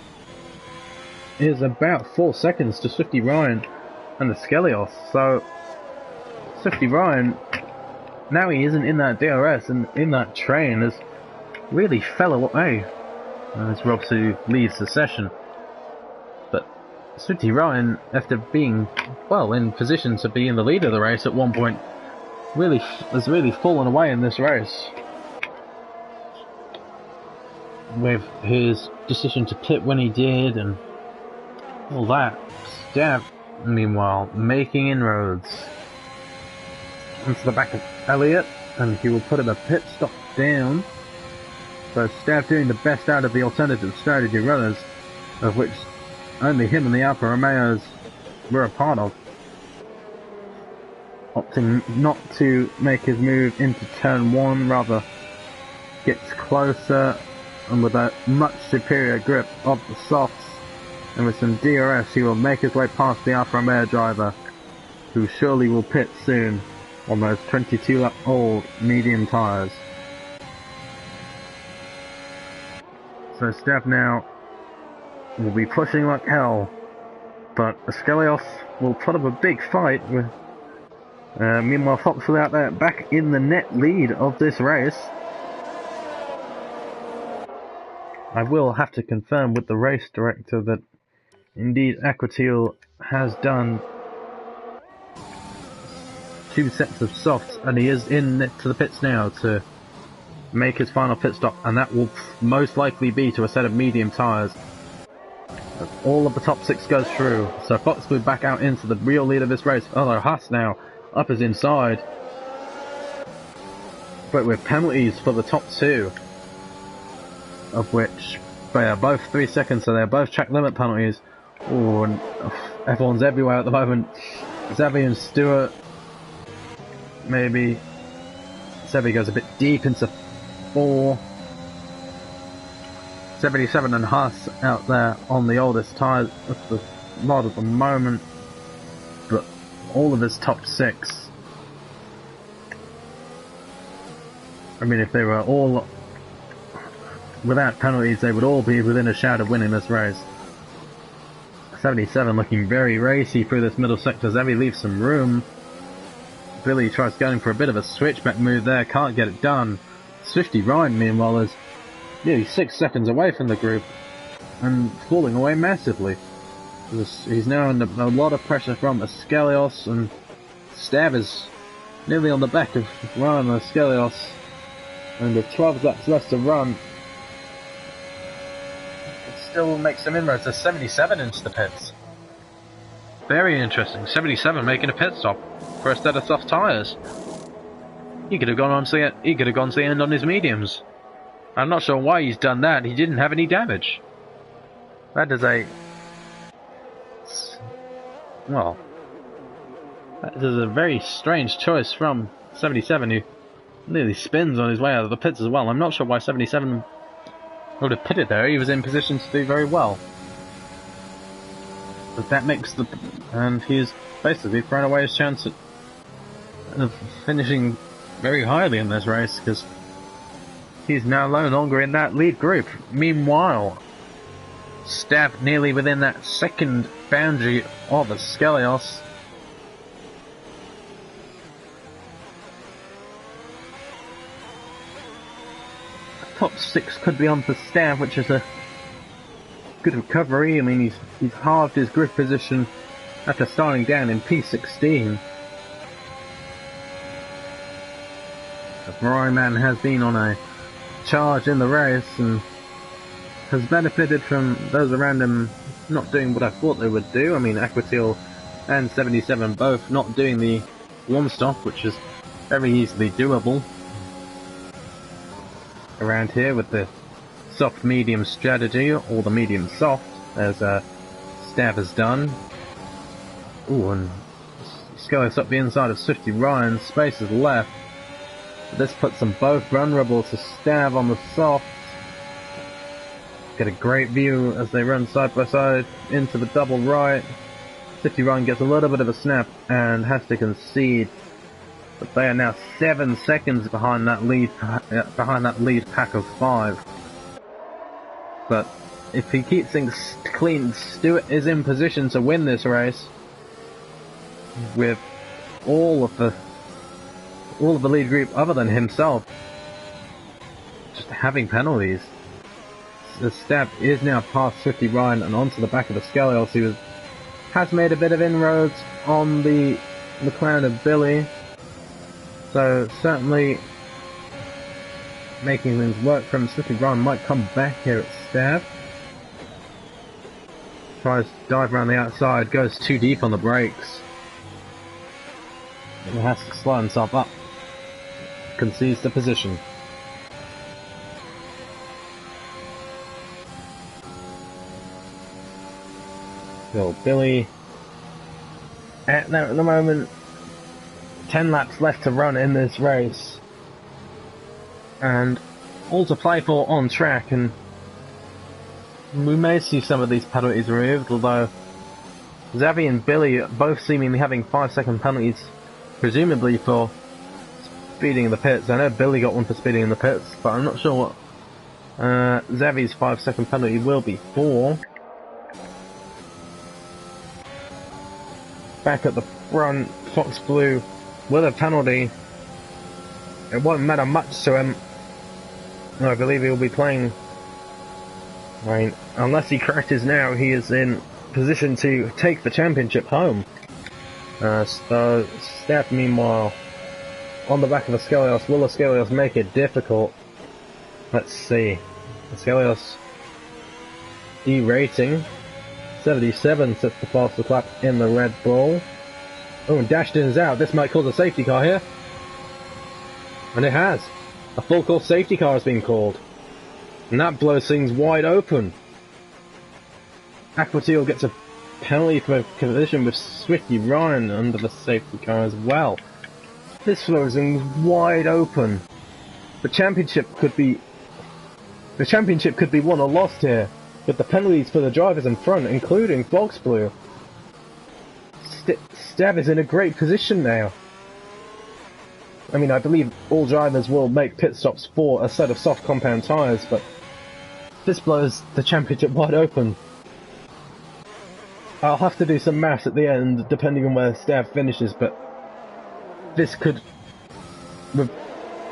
is about 4 seconds to Swifty Ryan and the Skelios. So, Swifty Ryan, now he isn't in that DRS and in that train, has really fell away as Robsu leaves the session. But Swifty Ryan, after being, well, in position to be in the lead of the race at one point, has really fallen away in this race. With his decision to pit when he did and all that. Stav, meanwhile, making inroads into the back of Elliott, and he will put him a pit stop down. So Stav doing the best out of the alternative strategy runners, of which only him and the Alfa Romeos were a part of. Opting not to make his move into turn 1, rather gets closer, and with a much superior grip of the softs, and with some DRS, he will make his way past the Alfa Romeo driver, who surely will pit soon on those 22-lap-old medium tyres. So Stav now will be pushing like hell, but Skelios will put up a big fight with. Meanwhile, Foxwell out there back in the net lead of this race. I will have to confirm with the race director that indeed Aquatil has done 2 sets of softs, and he is in to the pits now to make his final pit stop, and that will most likely be to a set of medium tyres. All of the top 6 goes through, so Foxwood back out into the real lead of this race, although Haas now up is inside, but with penalties for the top 2, of which they are both 3 seconds, so they're both track limit penalties. Oh, and everyone's everywhere at the moment. Xavi and Stewart, maybe. Xavi goes a bit deep into 4. 77 and Haas out there on the oldest tyres of the lot at the moment, but all of his top 6. I mean, if they were all without penalties, they would all be within a shout of winning this race. 77 looking very racy through this middle sector. Xavi leaves some room. Billy tries going for a bit of a switchback move there, can't get it done. Swifty Ryan, meanwhile, is nearly 6 seconds away from the group and falling away massively. He's now under a lot of pressure from Skelios, and Stav is nearly on the back of Ryan and Skelios, and with 12 laps left to run, still makes some inroads. There's 77 into the pits. Very interesting. 77 making a pit stop for a set of soft tyres. He could have gone to the end on his mediums. I'm not sure why he's done that. He didn't have any damage. That is a very strange choice from 77, who nearly spins on his way out of the pits as well. I'm not sure why 77 would have pitted there. He was in position to do very well. But that makes and he's basically thrown away his chance of finishing very highly in this race, because he's now no longer in that lead group. Meanwhile, Stav nearly within that second boundary of Skelios. Top 6 could be on for Stav, which is a good recovery. I mean, he's halved his grid position after starting down in P16. The Ferrari man has been on a charge in the race and has benefited from those around him not doing what I thought they would do. I mean, Aquatil and 77 both not doing the one stop, which is very easily doable around here with the soft medium strategy, or the medium soft, as Stav has done. Ooh, and Skellius up the inside of Swifty Ryan, space is left. This puts them both vulnerable to Stav on the soft. Get a great view as they run side by side into the double right. Swifty Ryan gets a little bit of a snap and has to concede. But they are now 7 seconds behind that lead pack of 5. But if he keeps things clean, Stewart is in position to win this race with all of the lead group other than himself just having penalties. The Stav is now past 50 Ryan and onto the back of the Skellios, who has made a bit of inroads on the McLaren of Billy. So certainly making things work from Swifty Ryan. Might come back here at Stav. Tries to dive around the outside, goes too deep on the brakes. He has to slow himself up. Concedes the position. So Billy at the moment, 10 laps left to run in this race, and all to play for on track, and we may see some of these penalties removed, although Xavi and Billy both seemingly having 5-second penalties, presumably for speeding in the pits. I know Billy got one for speeding in the pits, but I'm not sure what Xavi's 5-second penalty will be for. Back at the front, Fox Blue with a penalty. It won't matter much to him. I believe he'll be playing. I mean, unless he crashes now, he is in position to take the championship home. So Stav, meanwhile, on the back of the Skellios. Will the Skellios make it difficult? Let's see. The Skellios E-rating 77 sets the fastest lap in the Red Bull. Oh, and dashed in is out. This might cause a safety car here. And it has. A full course safety car has been called. And that blows things wide open. Aquatil gets a penalty for a collision with Swifty Ryan under the safety car as well. This blows things wide open. The championship could be won or lost here, with the penalties for the drivers in front, including Fox Blue. Stav is in a great position now. I mean, I believe all drivers will make pit stops for a set of soft compound tyres, but this blows the championship wide open. I'll have to do some maths at the end, depending on where Stav finishes, but this could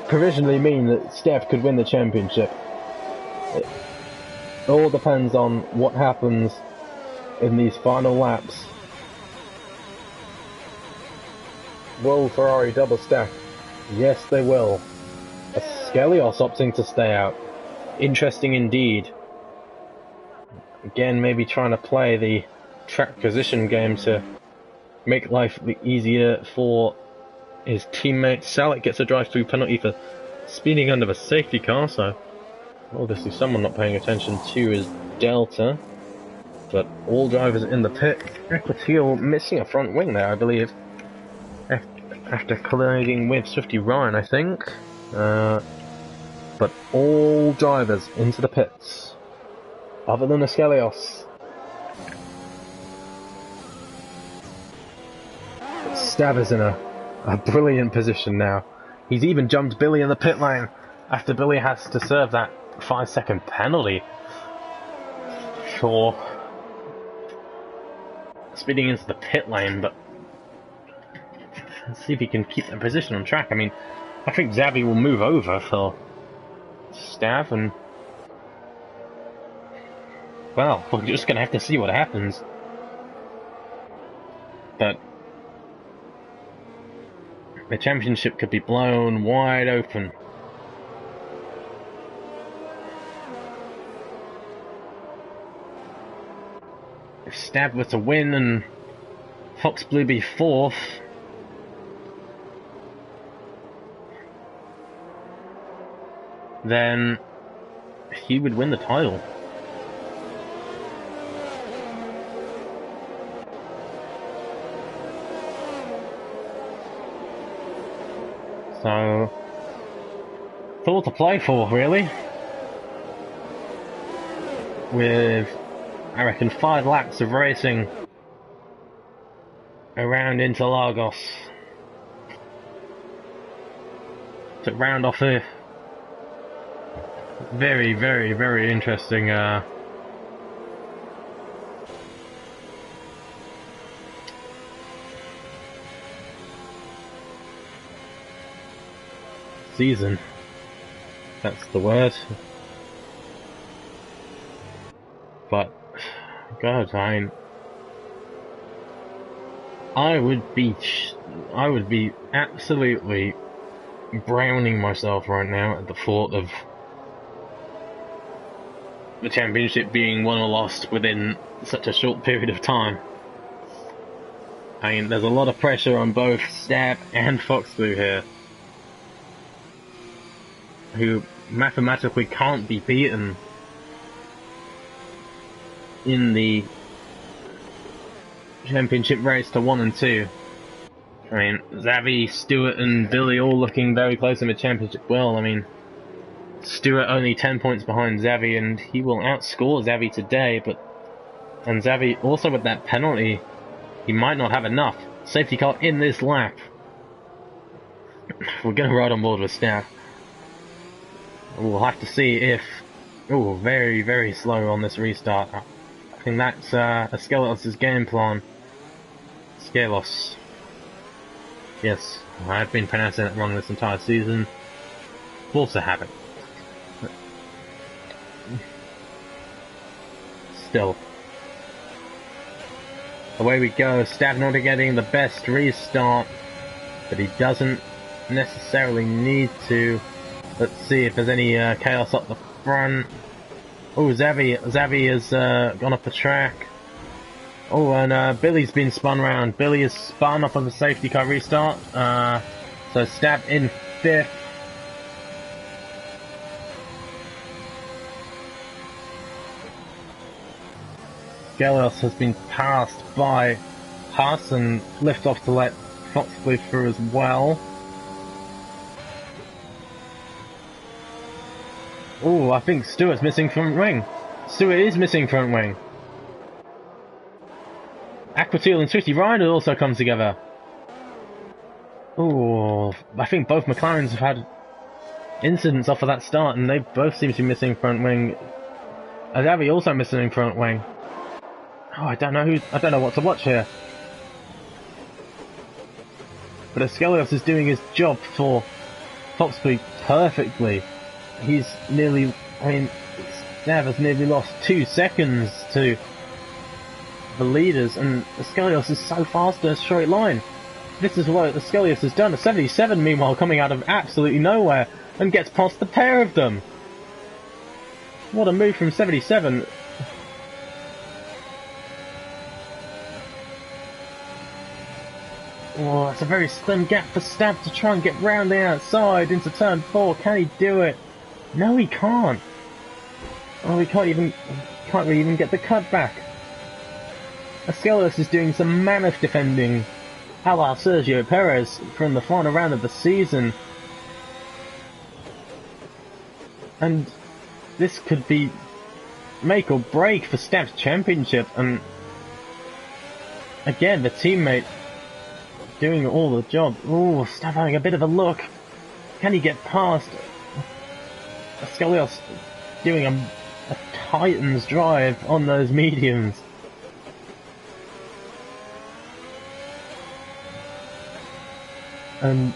provisionally mean that Stav could win the championship. It all depends on what happens in these final laps. Will Ferrari double stack? Yes, they will. A Skellios opting to stay out. Interesting indeed. Again, maybe trying to play the track position game to make life easier for his teammate. Salek gets a drive-through penalty for speeding under the safety car, so obviously someone not paying attention to his Delta. But all drivers in the pit. Equatil missing a front wing there, I believe, after colliding with Swifty Ryan, I think. But all drivers into the pits, other than Skellios. Stav is in a brilliant position now. He's even jumped Billy in the pit lane after Billy has to serve that 5-second penalty for speeding into the pit lane, but let's see if he can keep the position on track. I mean, I think Xavi will move over for Stav, and well, we're just going to have to see what happens. But the championship could be blown wide open. If Stav were to win and Fox Blue be 4th, then he would win the title. So, it's all to play for, really. With, I reckon, 5 laps of racing around Interlagos to round off a very, very, very interesting season. That's the word. But God, I would be absolutely browning myself right now at the thought of the championship being won or lost within such a short period of time. I mean, there's a lot of pressure on both Stab and Fox Blue here, who mathematically can't be beaten in the championship race to 1 and 2. I mean, Xavi, Stewart and Billy all looking very close in the championship. Well, I mean, Stewart only 10 points behind Xavi, and he will outscore Xavi today, and Xavi also with that penalty, he might not have enough. Safety car in this lap. We're going to ride on board with Stab. We'll have to see if... Oh, very, very slow on this restart. I think that's Askelos' game plan. Skelos. Yes, I've been pronouncing it wrong this entire season. Force a habit. Still. Away we go, Stab not getting the best restart, but he doesn't necessarily need to. Let's see if there's any chaos up the front. Oh, Xavi has gone off the track. Oh, and Billy's been spun round. Billy is spun up on the safety car restart. So Stab in 5th. Gelos has been passed by Haas and left off to let Fox Blue through as well. Oh, I think Stewart's missing front wing. Stewart is missing front wing. Aquatil and Swifty Rider also come together. Oh, I think both McLarens have had incidents off of that start, and they both seem to be missing front wing. Xavi also missing front wing. Oh, I don't know what to watch here. But Askelos is doing his job for Fox Blue perfectly. He's nearly, Nav has nearly lost 2 seconds to the leaders, and Askelos is so fast in a straight line. This is what Askelos has done. A 77, meanwhile, coming out of absolutely nowhere and gets past the pair of them. What a move from 77. Oh, it's a very slim gap for Stab to try and get round the outside into turn 4. Can he do it? No, he can't. Oh, he can't really even get the cut back. Askelos is doing some mammoth defending, a la Sergio Perez from the final round of the season. And this could be make or break for Stab's championship, and again, the teammate doing all the job. Oh, Stab having a bit of a look. Can he get past? Askelos doing a Titan's drive on those mediums. And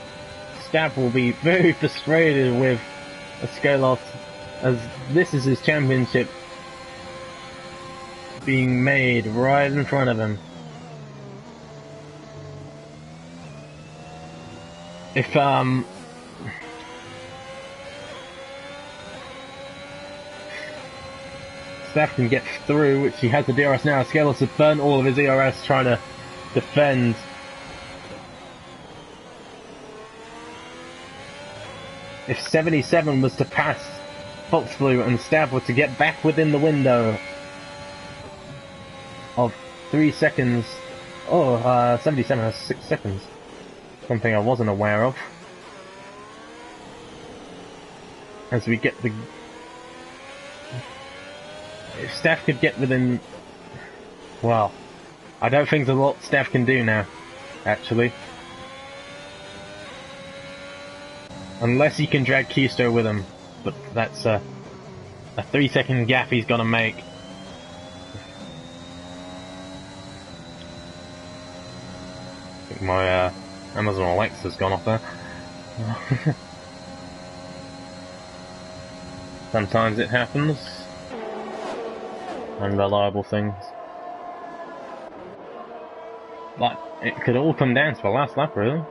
Stab will be very frustrated with Askelos, as this is his championship being made right in front of him. If Stab can get through, which he has the DRS now, Askelos has burnt all of his ERS trying to defend. If 77 was to pass Fox Blue and Stav were to get back within the window of 3 seconds, 77 has 6 seconds. Something I wasn't aware of. As we get the... If Stav could get within... Well, I don't think there's a lot Stav can do now, actually. Unless he can drag Keisto with him. But that's a 3-second gap he's got to make. I think my Amazon Alexa's gone off there. Sometimes it happens. Unreliable things. But it could all come down to the last lap, really.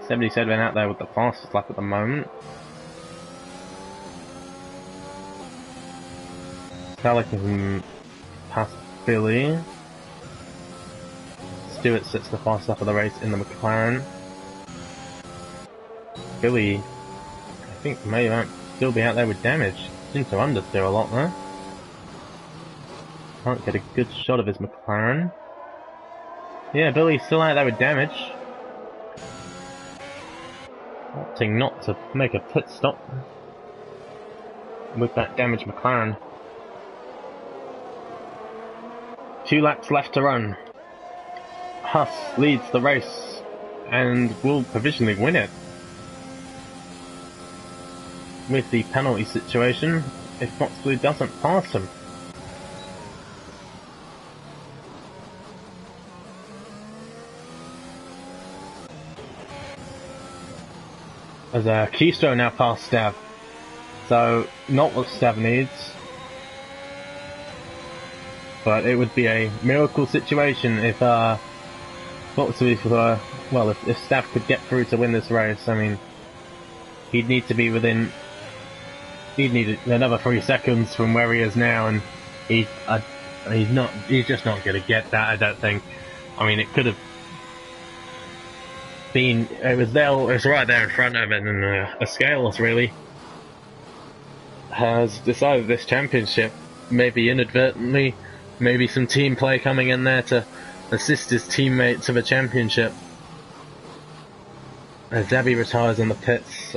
77 out there with the fastest lap at the moment. Sally can pass Billy. Stewart sits the fastest lap of the race in the McLaren. Billy, I think, may still be out there with damage. Seems to understeer a lot there. Can't get a good shot of his McLaren. Yeah, Billy's still out there with damage. Opting not to make a pit stop with that damaged McLaren. 2 laps left to run. Huss leads the race and will provisionally win it. With the penalty situation, if Fox Blue doesn't pass him. As Keisto now past Stav. So, not what Stav needs. But it would be a miracle situation if Fox Blue, well, if Stav could get through to win this race. I mean, he'd need to be within... He'd need another 3 seconds from where he is now, and he's just not going to get that, I don't think. I mean, it could have been, it was right there in front of him, and the scales really has decided this championship, maybe inadvertently, maybe some team play coming in there to assist his teammate to the championship. As Zabby retires in the pits,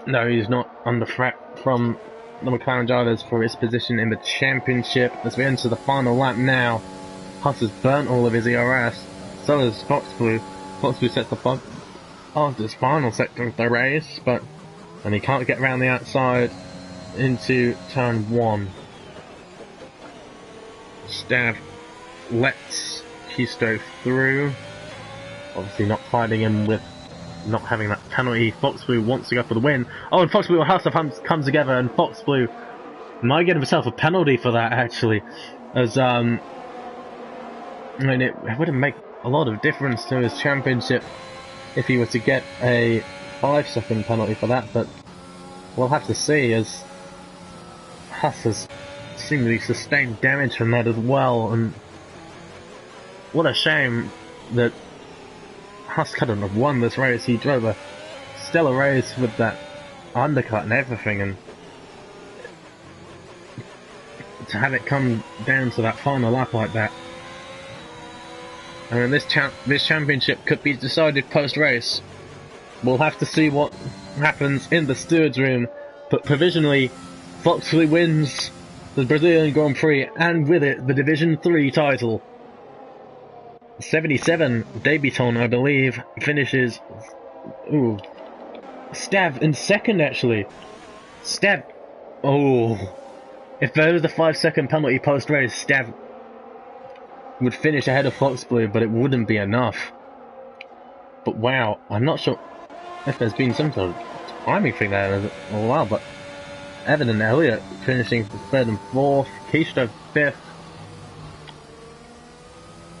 no, he's not under threat from the McLaren drivers for his position in the championship. As we enter the final lap now, Huss has burnt all of his ERS, so has Fox Blue. Fox Blue sets the fastest final sector of the race, and he can't get around the outside into turn 1. Stav lets Keisto through, obviously not fighting him with not having that penalty. Fox Blue wants to go for the win. Oh, and Fox Blue and Huss have come together, and Fox Blue might get himself a penalty for that, actually. As, I mean, it wouldn't make a lot of difference to his championship if he were to get a 5-second penalty for that, but we'll have to see, as Huss has seemingly sustained damage from that as well, and what a shame that Huss couldn't have won this race. He drove a stellar race with that undercut and everything, and to have it come down to that final lap like that. I mean, this championship could be decided post-race. We'll have to see what happens in the steward's room, but provisionally, Fox Blue wins the Brazilian Grand Prix, and with it, the Division 3 title. 77, debutant, I believe, finishes... Ooh. Stav in second, actually. Stav... Oh. If there was a 5-second penalty post-race, Stav would finish ahead of Fox Blue, but it wouldn't be enough. But wow, I'm not sure if there's been some sort of timing thing there in a while, but Evan and Elliott finishing 3rd and 4th, Keisto 5th.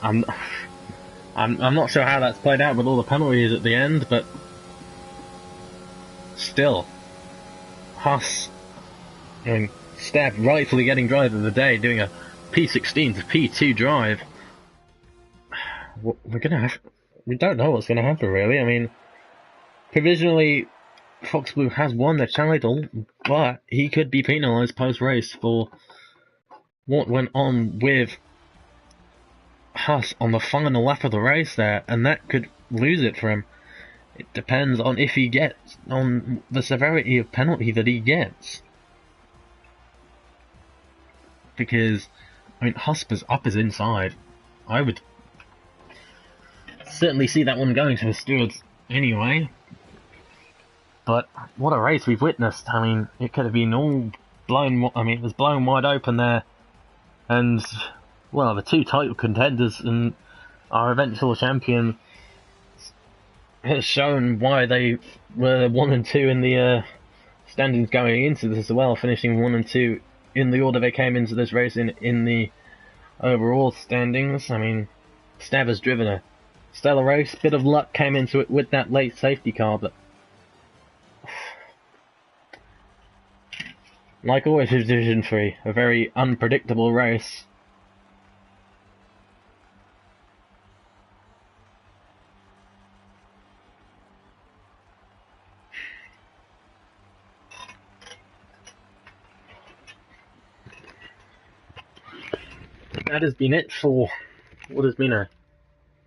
I'm not sure how that's played out with all the penalties at the end, but still, Huss, I mean, Stab rightfully getting driver of the day, doing a P16 to P2 drive. We don't know what's gonna happen really. I mean, provisionally, Fox Blue has won the title, but he could be penalised post-race for what went on with Haas on the final lap of the race there, and that could lose it for him. It depends on if he gets, on the severity of penalty that he gets. Because, I mean, Hosper's up his inside. I would certainly see that one going to the stewards anyway. But what a race we've witnessed. I mean, it could have been all blown, I mean, it was blown wide open there. And, well, the two title contenders and our eventual champion has shown why they were 1 and 2 in the standings going into this as well, finishing 1 and 2 in the order they came into this race in the overall standings. I mean, Stab has driven a stellar race. Bit of luck came into it with that late safety car, but like always with Division 3, a very unpredictable race. That has been it for what has been a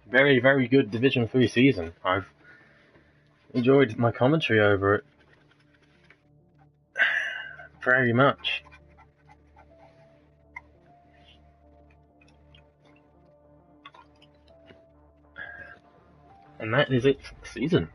very, very good Division 3 season. I've enjoyed my commentary over it very much. And that is it for the season.